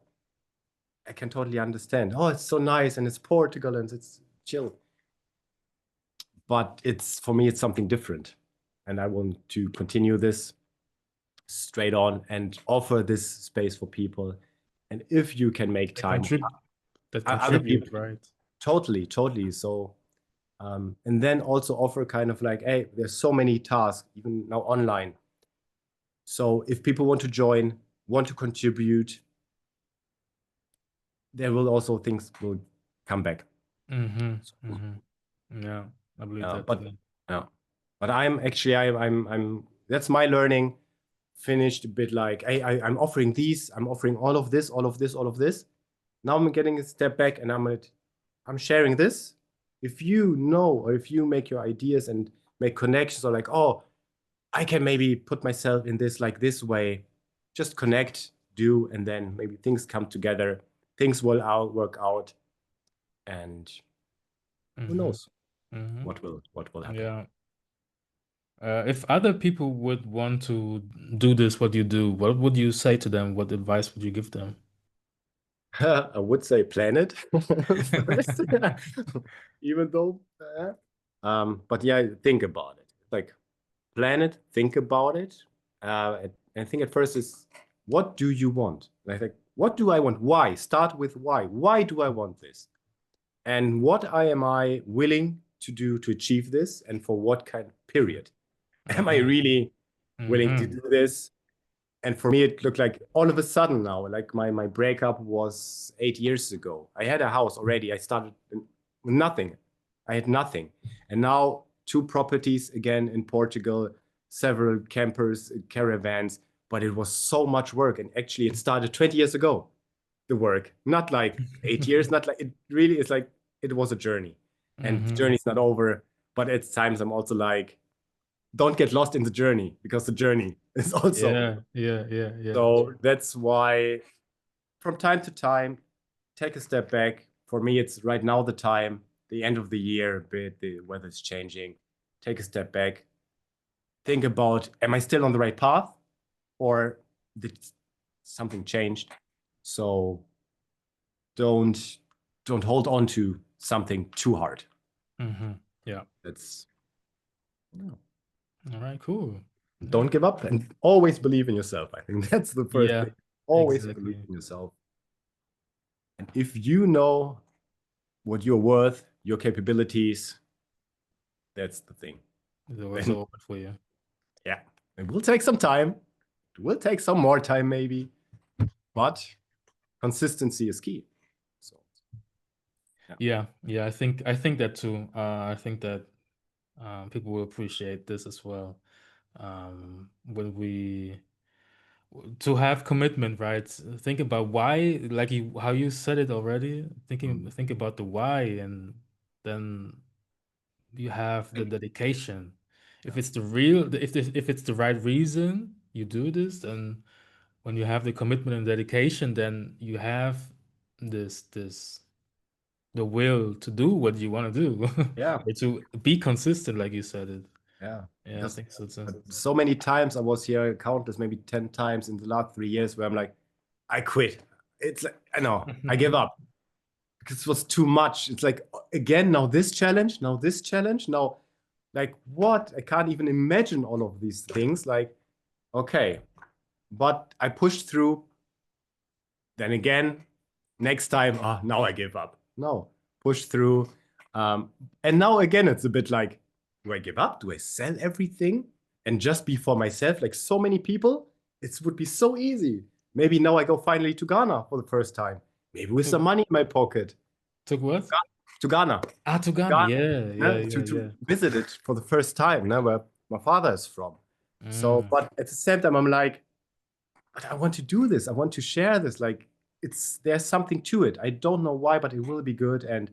I can totally understand. Oh, it's so nice and it's Portugal and it's chill. But it's for me, it's something different. And I want to continue this straight on and offer this space for people. And if you can make That time, other contribute, people, right? totally, totally. So, and then also offer kind of like, hey, there's so many tasks, even now online. So if people want to join, want to contribute, there will also things will come back. Mm-hmm. So, Mm-hmm. Yeah, I believe that but too. yeah, but I'm actually I'm that's my learning finished a bit like I'm offering these, I'm offering all of this, all of this, all of this. Now I'm getting a step back and I'm sharing this. If you know, or if you make your ideas and make connections, or like, oh, I can maybe put myself in this like this way, just connect, do, and then maybe things come together, things will work out, and who Mm-hmm. knows Mm-hmm. what will happen. Yeah. If other people would want to do this, what you do, what would you say to them? What advice would you give them? I would say plan it first, even though, but yeah, think about it. Like plan it, think about it, and I think at first is what do you want? Like what do I want? Why? Start with why. Why do I want this? And what am I willing to do to achieve this, and for what kind of period? Am I Mm-hmm. really willing to Mm-hmm. do this? And for me, it looked like all of a sudden now, like my breakup was 8 years ago. I had a house already. I started with nothing. I had nothing. And now 2 properties again in Portugal, several campers, caravans, but it was so much work. And actually it started 20 years ago, the work, not like 8 years, not like, it really is like, it was a journey. And the journey's not over. But at times I'm also like, don't get lost in the journey, because the journey is also. Yeah. So that's why from time to time, take a step back. For me, it's right now the time, the end of the year, a bit, the weather's changing. Take a step back. Think about, am I still on the right path, or did something changed? So don't hold on to something too hard. Yeah. That's All right, cool. Don't give up, and always believe in yourself. I think that's the first Yeah, thing. Always exactly. believe in yourself. And if you know what you're worth, your capabilities, that's the thing. The doors are open for you. Yeah, it will take some time. It will take some more time, maybe, but consistency is key. So Yeah. I think that too. I think that people will appreciate this as well. When we to have commitment, right? Think about why, like how you said it already. Think about the why, and then you have the dedication. If it's the real, if it's the right reason you do this, then when you have the commitment and dedication, then you have this the will to do what you want to do. yeah, Or to be consistent, like you said it. yeah. Yeah, I Because think so too. so many times I was here, countless, maybe 10 times in the last 3 years, where I'm like, I quit. It's like, I know, I give up. Because it was too much. It's like, again, now this challenge, now, like, what? I can't even imagine all of these things. Like, okay, but I pushed through. Then again, next time, now I give up. No, push through. And now again, it's a bit like, do I give up? Do I sell everything and just be for myself, like so many people? It would be so easy. Maybe now I go finally to Ghana for the first time. Maybe with some money in my pocket. Took what? To Ghana. To Ghana. Yeah. To visit it for the first time, where my father is from. So, but at the same time, I'm like, but I want to do this. I want to share this. Like, there's something to it. I don't know why, but it will be good. And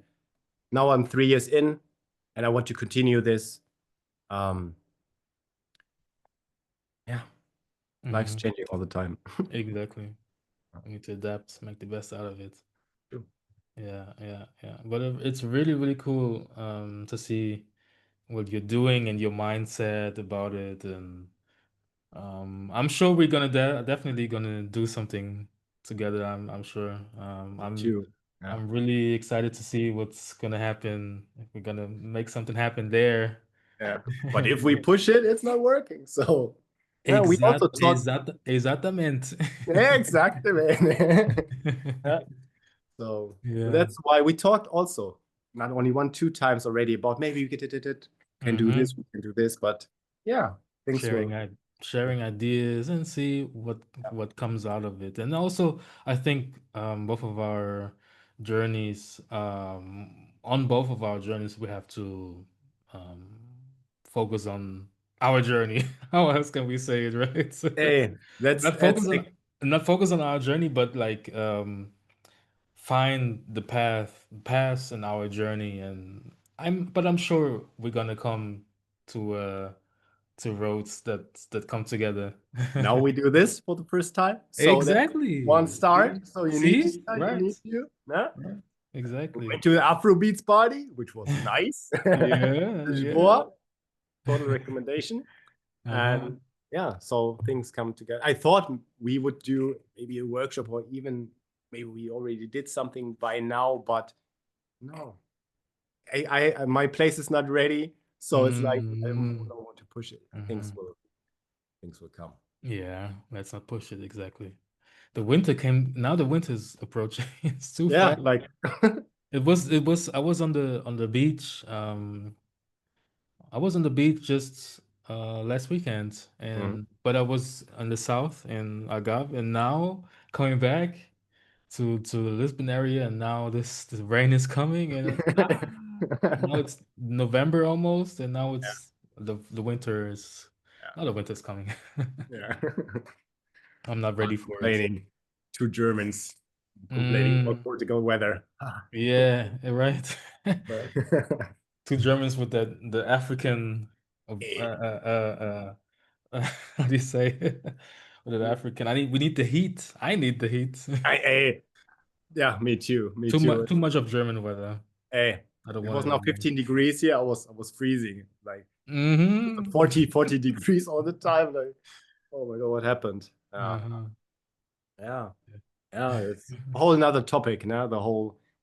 now I'm 3 years in, and I want to continue this. Yeah, life's changing all the time. Exactly. You need to adapt, make the best out of it. True. Yeah. But it's really, really cool to see what you're doing and your mindset about it. And I'm sure we're gonna definitely gonna do something together. I'm sure. Too. Yeah. I'm really excited to see what's gonna happen. If we're gonna make something happen there. Yeah. But if we push it, it's not working. So yeah, we also talked. Exatamente. Exactly, man. Yeah. So Yeah. that's why we talked also, not only 1, 2 times already, about maybe we can do this, we can do this, but yeah, things will. Sharing ideas and see what comes out of it. And also, I think both of our journeys, on both of our journeys, we have to focus on our journey. How else can we say it, right? Hey, Not focus on our journey, but like find the paths in our journey. And I'm sure we're gonna come to roads that come together. now we do this for the first time. So that's Exactly. one start. So you need to See? start, Right. you need to. Yeah. Right. Exactly. Went to the Afrobeats party, which was nice. Yeah. Lisboa, total recommendation. And yeah, so things come together. I thought we would do maybe a workshop, or even maybe we already did something by now, but no. My place is not ready. So it's like, I don't want to push it. Things will come. Yeah, let's not push it. Exactly. The winter came. Now the winter's approaching. It's too fast. Like It was. I was on the beach. I was on the beach just last weekend, Mhm. but I was in the south in Algarve, and now coming back to the Lisbon area, and now this rain is coming, and now it's November almost, and now Yeah, it's the winter is yeah, now the winter's coming. yeah. I'm not All ready for it. complaining. Two Germans complaining about Mm, Portugal weather. yeah, right. But Two Germans with the African, eh, how do you say? With the African, we need the heat. I need the heat. yeah, me too, me Too too. much, too much of German weather. Hey, I don't it want was it now anymore. 15 degrees here. I was freezing, like Mm-hmm. 40 degrees all the time. Like, oh my God, what happened? Yeah, Uh-huh. yeah, yeah. It's a whole another topic now.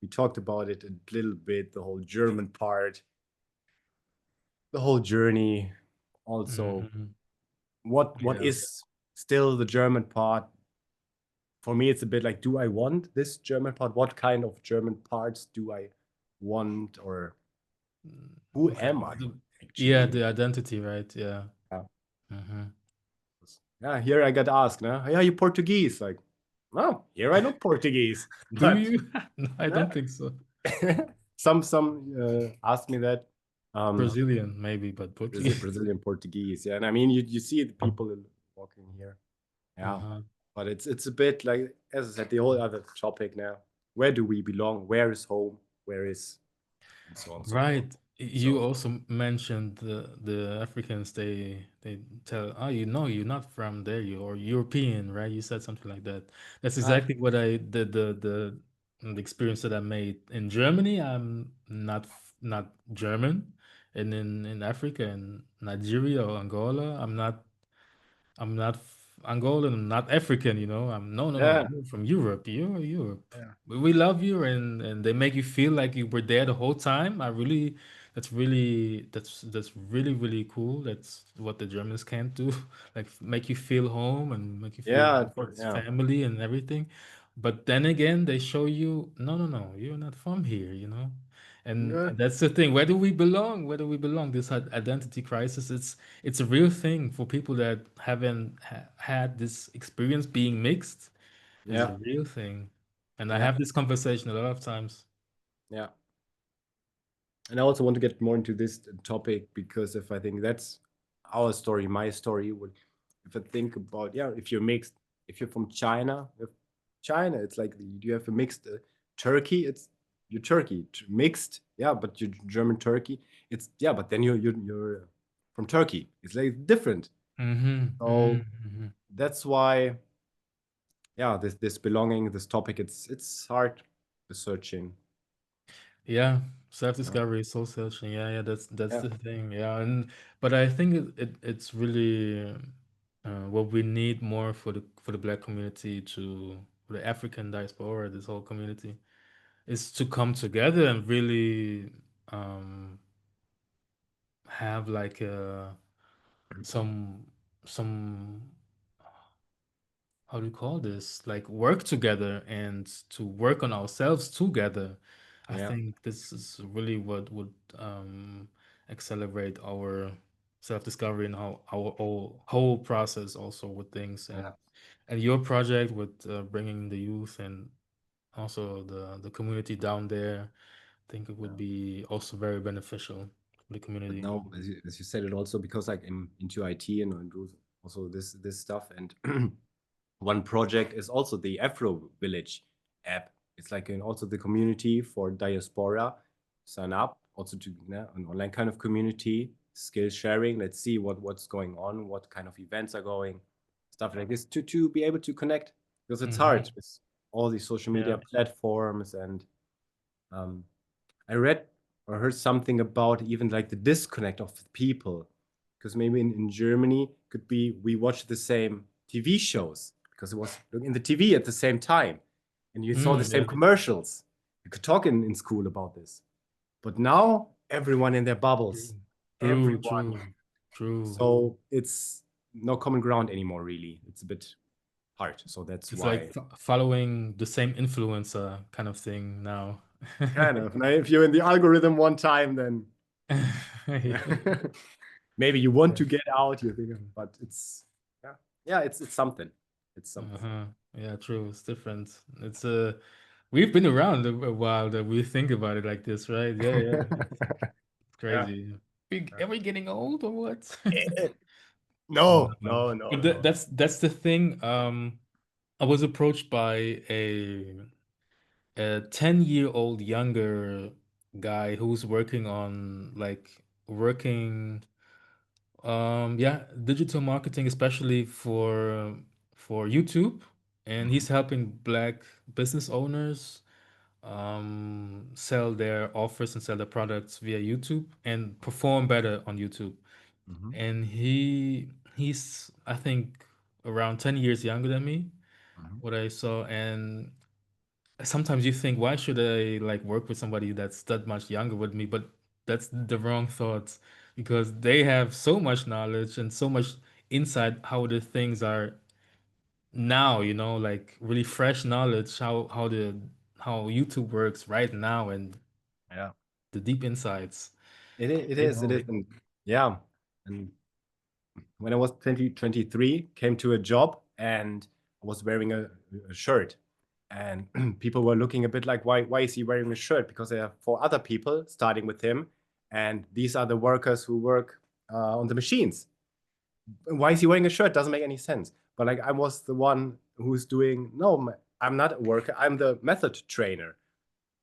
We talked about it a little bit, the whole German part, the whole journey. Also, Mm-hmm. what Yeah. is still the German part? For me, it's a bit like, do I want this German part? What kind of German parts do I want, or who Okay. am I Yeah, actually? the identity, right? Yeah. Yeah. Mm-hmm. Yeah, here I got asked, now, yeah, you Portuguese? Like, well, here I know Portuguese, Do but you? No, I yeah. don't think so. Some ask me that. Um, Brazilian, maybe, but Portuguese. Brazilian Portuguese, yeah, and I mean, you see the people walking here, yeah, Uh-huh. but it's a bit like, as I said, the whole other topic now. Where do we belong? Where is home? Where is, and so on and so forth. Right. You So also mentioned the Africans, they tell, oh, you know, you're not from there, you're European, right? You said something like that. That's ah, exactly what I the experience that I made in Germany. I'm not German, and in Africa and Nigeria or Angola, I'm not Angolan, I'm not African, you know. I'm no, no, no. yeah, You're from Europe. You're Europe. yeah, We love you, and they make you feel like you were there the whole time. That's really really cool. That's what the Germans can't do. Like make you feel home and make you feel yeah, like it's yeah, family and everything. But then again, they show you, no, no, no, you're not from here, you know. And yeah, that's the thing. Where do we belong? Where do we belong? This identity crisis. It's a real thing for people that haven't had this experience being mixed. Is a yeah, real thing, and I yeah, have this conversation a lot of times. yeah. And I also want to get more into this topic, because if I think that's our story, my story, would, if I think about, yeah, if you're mixed, if you're from China, if China, it's like, you have a mixed Turkey, it's you're Turkey mixed, yeah, but you're German Turkey, it's, yeah, but then you're from Turkey, it's like different. Mm-hmm, mm-hmm, So mm-hmm. that's why, yeah, this belonging, this topic, it's hard researching. Yeah, Yeah, self-discovery, soul searching. Yeah, yeah, that's yeah, the thing. Yeah, and but I think it's really what we need more for the Black community for the African diaspora, this whole community, is to come together and really have like some some how do you call this? Like work together and to work on ourselves together. I yeah, think this is really what would accelerate our self-discovery and how our whole process also with things yeah, and your project with bringing the youth and also the community down there. I think it would yeah. be also very beneficial for the But community. now, as you said it also, because like I'm into IT and do also this stuff, and one project is also the Afro Village app. It's like also the community for diaspora. Sign up also to, yeah, an online kind of community, skill sharing. Let's see what's going on, what kind of events are going, stuff like this, to be able to connect, because it's hard Hmm. with all these social Yeah. media platforms. And um, I read or heard something about even like the disconnect of people, because maybe in Germany could be we watch the same TV shows because it was in the TV at the same time, and you saw the Mm, same yeah. commercials. You could talk in school about this, but now everyone in their bubbles, True, everyone. true, true. So it's no common ground anymore. Really, it's a bit hard. So that's It's like why, following the same influencer kind of thing now. kind of. Now, if you're in the algorithm one time, then Yeah. maybe you want to get out, you think, but it's it's something. It's something. Yeah, true. It's different. It's we've been around a while that we think about it like this, right? Yeah, yeah. It's Yeah. crazy. Are we getting old or what? No, No. no, no, But no. that's the thing. I was approached by a 10-year-old younger guy who's working on like working yeah, digital marketing, especially for YouTube, and Mhm, he's helping black business owners sell their offers and sell their products via YouTube and perform better on YouTube. mhm, And he's I think around 10 years younger than me, mhm. what I saw. And sometimes you think, why should I like work with somebody that's that much younger with me? But that's the wrong thoughts, because they have so much knowledge and so much insight how the things are now, like really fresh knowledge, how YouTube works right now, and Yeah. the deep insights. It They is, it know. is. And yeah. And when I was 23, came to a job and I was wearing a shirt. And people were looking a bit like, why is he wearing a shirt? Because there are four other people starting with him. And these are the workers who work on the machines. Why is he wearing a shirt? Doesn't make any sense. But like I was the one who's doing, no, I'm not a worker. I'm the method trainer.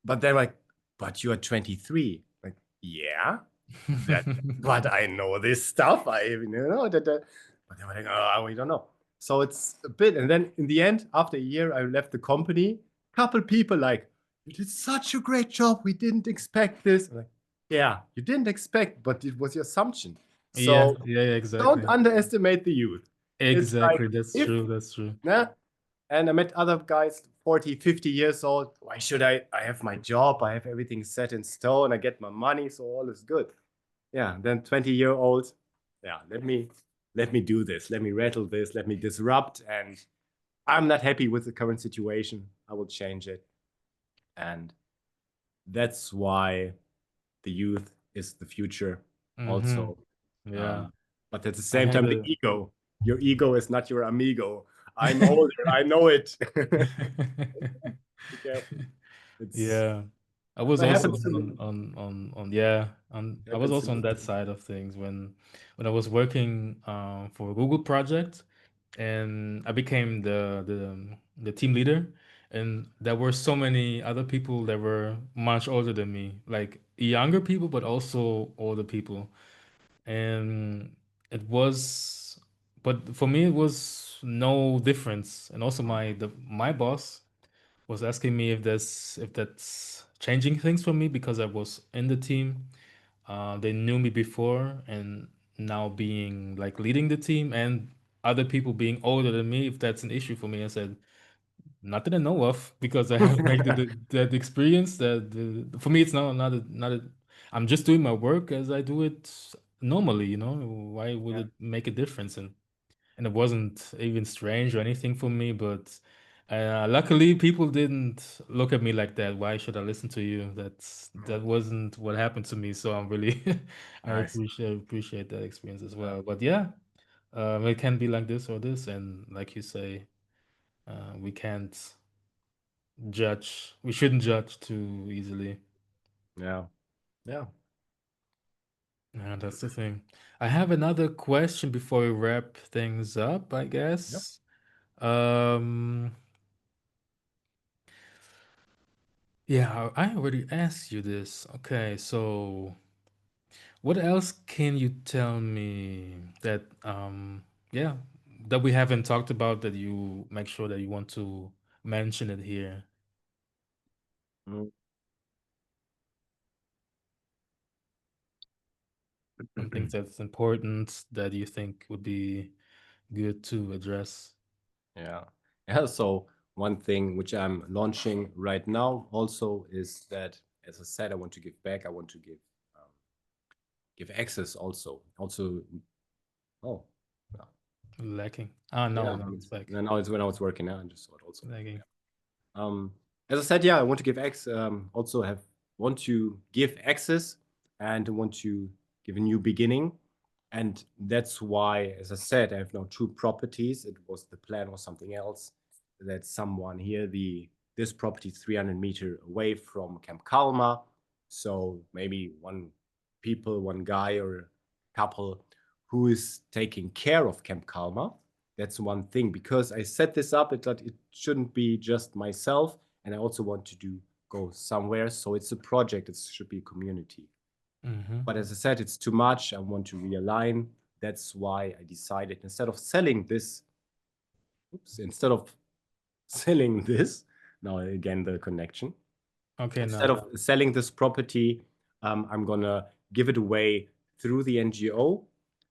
But they're like, but you are 23. Like, yeah, that, but I know this stuff. I know that. But they were like, oh, we don't know. So it's a bit. And then in the end, after a year, I left the company. Couple people like, you did such a great job. We didn't expect this. I'm like, yeah, you didn't expect, but it was your assumption. Yeah, So yeah, yeah, don't exactly. underestimate the youth. It's like Exactly. That's if, true. That's true. yeah, and I met other guys 40, 50 years old. Why should I have my job, I have everything set in stone, I get my money, so all is good. Yeah, then 20-year-olds, yeah, let me do this, let me rattle this, let me disrupt. And I'm not happy with the current situation, I will change it. And that's why the youth is the future Mm-hmm. also. Yeah. um, but at the I same had time, the a ego, your ego is not your amigo. I'm older, I know it. Be careful. It's Yeah. I was What also happens to me. yeah, I was Happens to also on me. that side of things when I was working for a Google project, and I became the team leader, and there were so many other people that were much older than me, like younger people but also older people. And it was but for me it was no difference. And also my boss was asking me if that's changing things for me, because I was in the team. They knew me before, and now being like leading the team and other people being older than me, if that's an issue for me. I said, not that I know of, because I have like that experience that for me it's not a, I'm just doing my work as I do it normally, Why would Yeah, it make a difference? And it wasn't even strange or anything for me. But luckily, people didn't look at me like that. Why should I listen to you? That wasn't what happened to me. So I'm really, I nice. appreciate that experience as Yeah, well. But yeah, it can be like this or this, and like you say, we can't judge. We shouldn't judge too easily. yeah, yeah. Yeah, that's the thing. I have another question before we wrap things up, I Yep. guess. Um, Yeah, I already asked you this. Okay, so what else can you tell me that yeah, that we haven't talked about, that you make sure that you want to mention it here? Mm. Some things that's important that you think would be good to address. Yeah, yeah. So one thing which I'm launching right now also is that, as I said, I want to give back. I want to give access also. Also, oh, yeah, Lacking. Ah, no, yeah. no, it's back. Now it's when I was working. I just saw it also. Lagging. As I said, yeah, I want to give access. Also want to give access and want to give a new beginning. And that's why, as I said, I have now two properties. It was the plan or something else that someone here, this property is 300 meters away from Camp Calma. So maybe one guy or a couple who is taking care of Camp Calma. That's one thing, because I set this up that it shouldn't be just myself, and I also want to go somewhere. So it's a project. It should be a community. But as I said, it's too much. I want to realign. That's why I decided instead of selling this, now again the connection. Okay, Instead now. of selling this property, I'm gonna give it away through the NGO,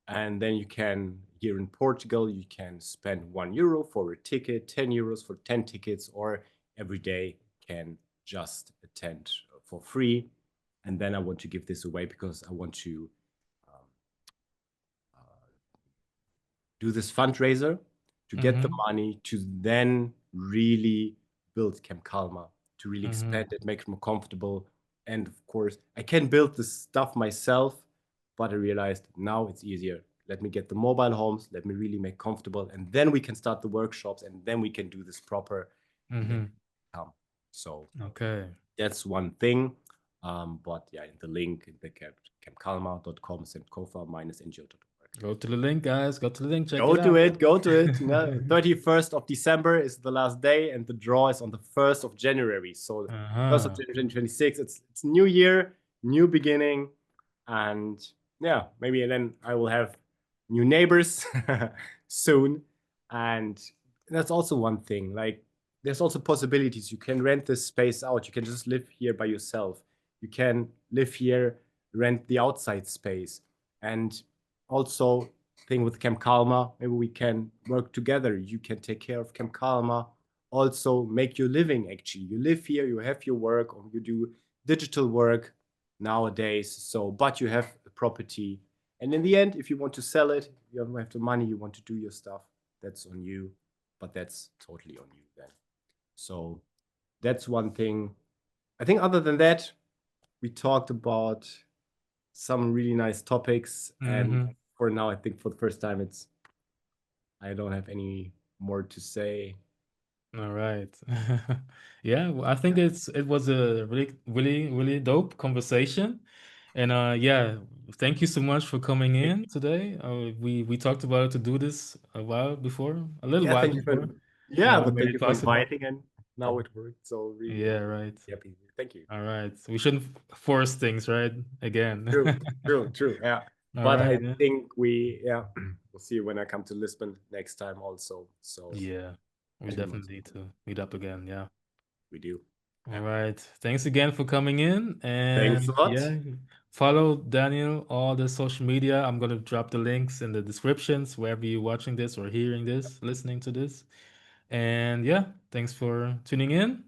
and then you can, here in Portugal, you can spend €1 for a ticket, €10 for 10 tickets, or every day can just attend for free. And then I want to give this away because I want to do this fundraiser to get the money to then really build Camp Calma, to really expand it, make it more comfortable. And of course, I can build this stuff myself, but I realized now it's easier. Let me get the mobile homes, let me really make comfortable, and then we can start the workshops, and then we can do this proper. Come. So Okay. that's one thing. But yeah, in the link in the campcalma.com, Sankofa -ngo.org. Go to the link, guys. Go to the link. Check Go it to out. it. Go to it. No, 31st of December is the last day, and the draw is on the 1st of January. So, 1st of January 2026. It's new year, new beginning, and yeah, maybe then I will have new neighbors soon. And that's also one thing. Like, there's also possibilities. You can rent this space out. You can just live here by yourself. You can live here, rent the outside space, and also thing with Camp Calma, maybe we can work together. You can take care of Camp Calma, also make your living. Actually, you live here, you have your work, or you do digital work nowadays. So, but you have a property, and in the end, if you want to sell it, you don't have the money, you want to do your stuff, that's on you, but that's totally on you then. So that's one thing. I think other than that, we talked about some really nice topics, and for now, I think for the first time, I don't have any more to say. All right. Yeah, well, I think it was a really dope conversation. And yeah, thank you so much for coming in today. We talked about to do this a little Yeah, while thank you for before. yeah, Now it but made thank it you for possible. inviting, and now it worked. So really Yeah, right. happy. Thank you. All right. We shouldn't force things, right? Again. True, true. Yeah, All but right. I Yeah. think we'll see you when I come to Lisbon next time also. So Yeah. We I do most definitely need to meet up again. Yeah. we do. All right. Thanks again for coming in. Thanks a And lot. yeah, follow Daniel, all the social media. I'm going to drop the links in the descriptions wherever you're watching this or hearing this, listening to this. And yeah, thanks for tuning in.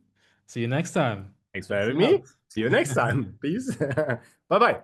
See you next time. Thanks for Peace having out. me. See you next time. Peace. Bye bye.